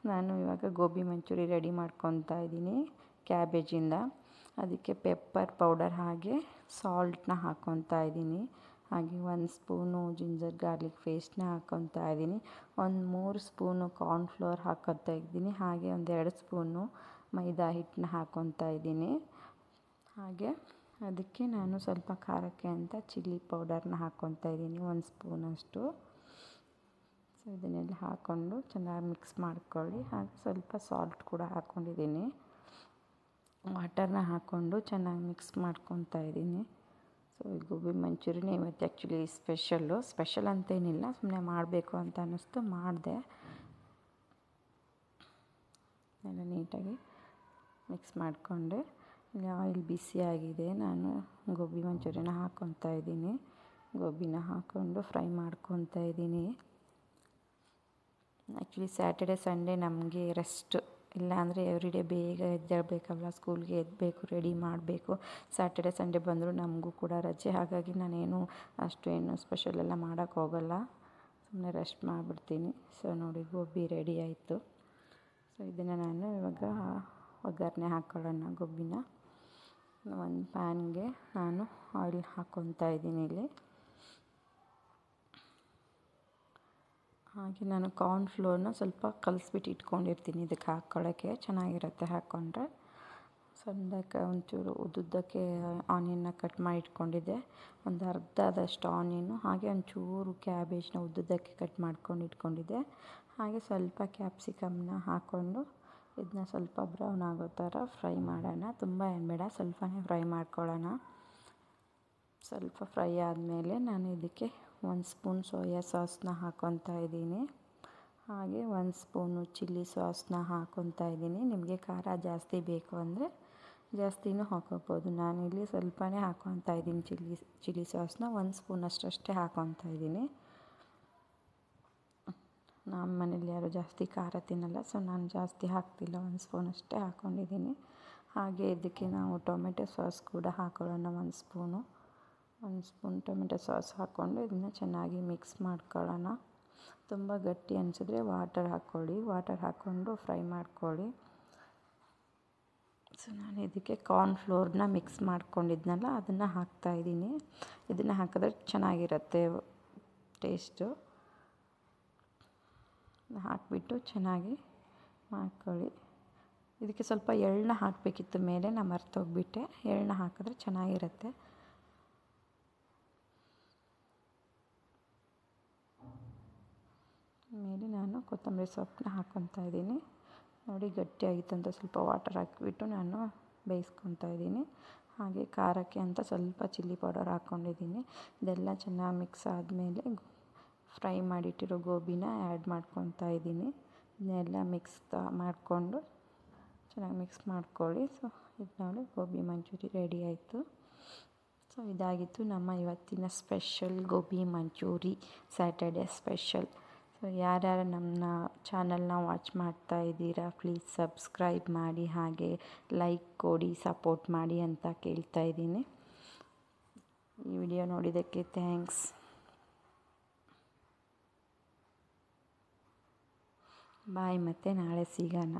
ನಾನು ಇವಾಗ ಗೋಬಿ ಮಂಚೂರಿ ರೆಡಿ ಮಾಡ್ಕೊತಾ ಇದ್ದೀನಿ ಕ್ಯಾಬೇಜಿಂದ. ಅದಕ್ಕೆ ಪೆಪ್ಪರ್ ಪೌಡರ್ ಹಾಗೆ ಸಾಲ್ಟನ್ನ ಹಾಕ್ಕೊತಾ ಇದ್ದೀನಿ. ಹಾಗೆ 1 ಸ್ಪೂನು ಜಿಂಜರ್ ಗಾರ್ಲಿಕ್ ಪೇಸ್ಟನ್ನ ಹಾಕ್ಕೊತಾ ಇದ್ದೀನಿ. 3 ಸ್ಪೂನು ಕಾರ್ನ್ಫ್ಲೋರ್ ಹಾಕ್ಕೊತಾ ಇದ್ದೀನಿ. ಹಾಗೆ 2 ಸ್ಪೂನು ಮೈದಾ ಹಿಟ್ಟನ್ನ ಹಾಕ್ಕೊತಾ ಇದ್ದೀನಿ. ಹಾಗೆ ಅದಕ್ಕೆ ನಾನು ಸ್ವಲ್ಪ ಖಾರಕ್ಕೆ ಅಂತ ಚಿಲ್ಲಿ ಪೌಡರ್ನ ಹಾಕ್ಕೊತಾ ಇದ್ದೀನಿ 1 ಸ್ಪೂನಷ್ಟು. ಸೊ ಇದನ್ನೆಲ್ಲ ಹಾಕ್ಕೊಂಡು ಚೆನ್ನಾಗಿ ಮಿಕ್ಸ್ ಮಾಡ್ಕೊಳ್ಳಿ. ಹಾಗೆ ಸ್ವಲ್ಪ ಸಾಲ್ಟ್ ಕೂಡ ಹಾಕ್ಕೊಂಡಿದ್ದೀನಿ. ವಾಟರ್ನ ಹಾಕ್ಕೊಂಡು ಚೆನ್ನಾಗಿ ಮಿಕ್ಸ್ ಮಾಡ್ಕೊತಾ ಇದ್ದೀನಿ. ಸೊ ಈ ಗೋಬಿ ಮಂಚೂರಿನೇ ಇವತ್ತು ಆ್ಯಕ್ಚುಲಿ ಸ್ಪೆಷಲ್ ಅಂತೇನಿಲ್ಲ, ಸುಮ್ಮನೆ ಮಾಡಬೇಕು ಅಂತ ಅನ್ನಿಸ್ತು ಮಾಡಿದೆ. ಎಲ್ಲ ನೀಟಾಗಿ ಮಿಕ್ಸ್ ಮಾಡಿಕೊಂಡೆ. ಇಲ್ಲಿ ಆಯಿಲ್ ಬಿಸಿಯಾಗಿದೆ. ನಾನು ಗೋಬಿ ಮಂಚೂರಿನ ಹಾಕ್ಕೊತಾ ಇದ್ದೀನಿ. ಗೋಬಿನ ಹಾಕ್ಕೊಂಡು ಫ್ರೈ ಮಾಡ್ಕೊತಾ ಇದ್ದೀನಿ. ಆ್ಯಕ್ಚುಲಿ ಸ್ಯಾಟರ್ಡೆ ಸಂಡೇ ನಮಗೆ ರೆಸ್ಟ್, ಇಲ್ಲಾಂದರೆ ಎವ್ರಿಡೇ ಬೇಗ ಎದ್ದೇಳಬೇಕಲ್ಲ, ಸ್ಕೂಲ್ಗೆ ಎದ್ದಬೇಕು, ರೆಡಿ ಮಾಡಬೇಕು. ಸ್ಯಾಟರ್ಡೆ ಸಂಡೇ ಬಂದರೂ ನಮಗೂ ಕೂಡ ರಜೆ. ಹಾಗಾಗಿ ನಾನೇನು ಅಷ್ಟು ಸ್ಪೆಷಲೆಲ್ಲ ಮಾಡೋಕ್ಕೆ ಹೋಗಲ್ಲ, ಸುಮ್ಮನೆ ರೆಸ್ಟ್ ಮಾಡಿಬಿಡ್ತೀನಿ. ಸೊ ನೋಡಿ ಗೋಬಿ ರೆಡಿ ಆಯಿತು. ಸೊ ಇದನ್ನು ನಾನು ಇವಾಗ ಒಗ್ಗರಣೆ ಹಾಕ್ಕೊಳ್ಳೋಣ. ಗೋಬಿನ ಒಂದು ಪ್ಯಾನ್ಗೆ ನಾನು ಆಯಿಲ್ ಹಾಕ್ಕೊತಾ ಇದ್ದೀನಿ ಇಲ್ಲಿ. ಹಾಗೆ ನಾನು ಕಾರ್ನ್ಫ್ಲೋರ್ನ ಸ್ವಲ್ಪ ಕಲಿಸ್ಬಿಟ್ಟು ಇಟ್ಕೊಂಡಿರ್ತೀನಿ ಇದಕ್ಕೆ ಹಾಕ್ಕೊಳ್ಳೋಕ್ಕೆ, ಚೆನ್ನಾಗಿರುತ್ತೆ ಹಾಕ್ಕೊಂಡ್ರೆ. ಸಣ್ಣಕ್ಕೆ ಒಂಚೂರು ಉದ್ದುದ್ದಕ್ಕೆ ಆನಿಯನ್ನ ಕಟ್ ಮಾಡಿ ಇಟ್ಕೊಂಡಿದ್ದೆ, ಒಂದು ಅರ್ಧದಷ್ಟು ಆನಿಯನ್ನು, ಹಾಗೆ ಒಂಚೂರು ಕ್ಯಾಬೇಜ್ನ ಉದ್ದುದ್ದಕ್ಕೆ ಕಟ್ ಮಾಡ್ಕೊಂಡು ಇಟ್ಕೊಂಡಿದ್ದೆ. ಹಾಗೆ ಸ್ವಲ್ಪ ಕ್ಯಾಪ್ಸಿಕಮ್ನ ಹಾಕ್ಕೊಂಡು ಇದನ್ನ ಸ್ವಲ್ಪ ಬ್ರೌನ್ ಆಗೋ ಥರ ಫ್ರೈ ಮಾಡೋಣ. ತುಂಬ ಏನು ಬೇಡ, ಸ್ವಲ್ಪನೇ ಫ್ರೈ ಮಾಡ್ಕೊಳ್ಳೋಣ. ಸ್ವಲ್ಪ ಫ್ರೈ ಆದಮೇಲೆ ನಾನು ಇದಕ್ಕೆ 1 ಸ್ಪೂನ್ ಸೋಯಾ ಸಾಸ್ನ ಹಾಕ್ಕೊತಾ ಇದ್ದೀನಿ. ಹಾಗೆ 1 ಸ್ಪೂನು ಚಿಲ್ಲಿ ಸಾಸ್ನ ಹಾಕ್ಕೊತಾ ಇದ್ದೀನಿ. ನಿಮಗೆ ಖಾರ ಜಾಸ್ತಿ ಬೇಕು ಅಂದರೆ ಜಾಸ್ತಿನೂ ಹಾಕ್ಕೋಬೋದು. ನಾನಿಲ್ಲಿ ಸ್ವಲ್ಪನೇ ಹಾಕ್ಕೊತಾ ಇದ್ದೀನಿ ಚಿಲ್ಲಿ ಸಾಸ್ನ, 1 ಸ್ಪೂನ್ ಅಷ್ಟೇ ಹಾಕ್ಕೊತಾ ಇದ್ದೀನಿ. ನಮ್ಮ ಮನೇಲಿ ಯಾರು ಜಾಸ್ತಿ ಖಾರ ತಿನ್ನಲ್ಲ, ಸೊ ನಾನು ಜಾಸ್ತಿ ಹಾಕ್ತಿಲ್ಲ, 1 ಸ್ಪೂನ್ ಅಷ್ಟೇ ಹಾಕ್ಕೊಂಡಿದ್ದೀನಿ. ಹಾಗೆ ಇದಕ್ಕೆ ನಾವು ಟೊಮೆಟೊ ಸಾಸ್ ಕೂಡ ಹಾಕ್ಕೊಳ್ಳೋಣ. 1 ಸ್ಪೂನ್ ಟೊಮೆಟೊ ಸಾಸ್ ಹಾಕ್ಕೊಂಡು ಇದನ್ನ ಚೆನ್ನಾಗಿ ಮಿಕ್ಸ್ ಮಾಡ್ಕೊಳ್ಳೋಣ. ತುಂಬ ಗಟ್ಟಿ ಅನಿಸಿದ್ರೆ ವಾಟರ್ ಹಾಕ್ಕೊಳ್ಳಿ, ವಾಟರ್ ಹಾಕ್ಕೊಂಡು ಫ್ರೈ ಮಾಡ್ಕೊಳ್ಳಿ. ಸೊ ನಾನು ಇದಕ್ಕೆ ಕಾರ್ನ್ಫ್ಲೋರ್ನ ಮಿಕ್ಸ್ ಮಾಡ್ಕೊಂಡಿದ್ನಲ್ಲ ಅದನ್ನು ಹಾಕ್ತಾಯಿದ್ದೀನಿ. ಇದನ್ನು ಹಾಕಿದ್ರೆ ಚೆನ್ನಾಗಿರುತ್ತೆ ಟೇಸ್ಟು. ಹಾಕಿಬಿಟ್ಟು ಚೆನ್ನಾಗಿ ಮಾಡ್ಕೊಳ್ಳಿ. ಇದಕ್ಕೆ ಸ್ವಲ್ಪ ಎಳ್ಳನ್ನ ಹಾಕಬೇಕಿತ್ತು ಮೇಲೆ, ನಾನು ಮರ್ತೋಗ್ಬಿಟ್ಟೆ. ಎಳ್ಳನ್ನ ಹಾಕಿದ್ರೆ ಚೆನ್ನಾಗಿರುತ್ತೆ. ಮೇಲೆ ನಾನು ಕೊತ್ತಂಬರಿ ಸೊಪ್ಪನ್ನ ಹಾಕ್ಕೊತಾ ಇದ್ದೀನಿ. ನೋಡಿ ಗಟ್ಟಿಯಾಗಿತ್ತು ಅಂತ ಸ್ವಲ್ಪ ವಾಟರ್ ಹಾಕಿಬಿಟ್ಟು ನಾನು ಬೇಯಿಸ್ಕೊತಾ ಇದ್ದೀನಿ. ಹಾಗೆ ಖಾರಕ್ಕೆ ಅಂತ ಸ್ವಲ್ಪ ಚಿಲ್ಲಿ ಪೌಡರ್ ಹಾಕ್ಕೊಂಡಿದ್ದೀನಿ. ಇದೆಲ್ಲ ಚೆನ್ನಾಗಿ ಮಿಕ್ಸ್ ಆದಮೇಲೆ ಫ್ರೈ ಮಾಡಿಟ್ಟಿರೋ ಗೋಬಿನ ಆ್ಯಡ್ ಮಾಡ್ಕೊತಾ ಇದ್ದೀನಿ. ಇದನ್ನೆಲ್ಲ ಮಿಕ್ಸ್ ಮಾಡಿಕೊಂಡು ಚೆನ್ನಾಗಿ ಮಿಕ್ಸ್ ಮಾಡ್ಕೊಳ್ಳಿ. ಸೊ ಇದು ನೋಡಿ ಗೋಬಿ ಮಂಚೂರಿ ರೆಡಿ ಆಯಿತು. ಸೊ ಇದಾಗಿತ್ತು ನಮ್ಮ ಇವತ್ತಿನ special gobi manchurian, Saturday special. So ಯಾರ್ಯಾರು ನಮ್ಮ ಚಾನಲ್ನ ವಾಚ್ ಮಾಡ್ತಾ ಇದ್ದೀರಾ, ಪ್ಲೀಸ್ ಸಬ್ಸ್ಕ್ರೈಬ್ ಮಾಡಿ, ಹಾಗೆ ಲೈಕ್ ಕೊಡಿ, ಸಪೋರ್ಟ್ ಮಾಡಿ ಅಂತ ಕೇಳ್ತಾ ಇದ್ದೀನಿ. ಈ ವಿಡಿಯೋ ನೋಡಿದ್ದಕ್ಕೆ ಥ್ಯಾಂಕ್ಸ್. ಬಾಯ್, ಮತ್ತು ನಾಳೆ ಸಿಗೋಣ.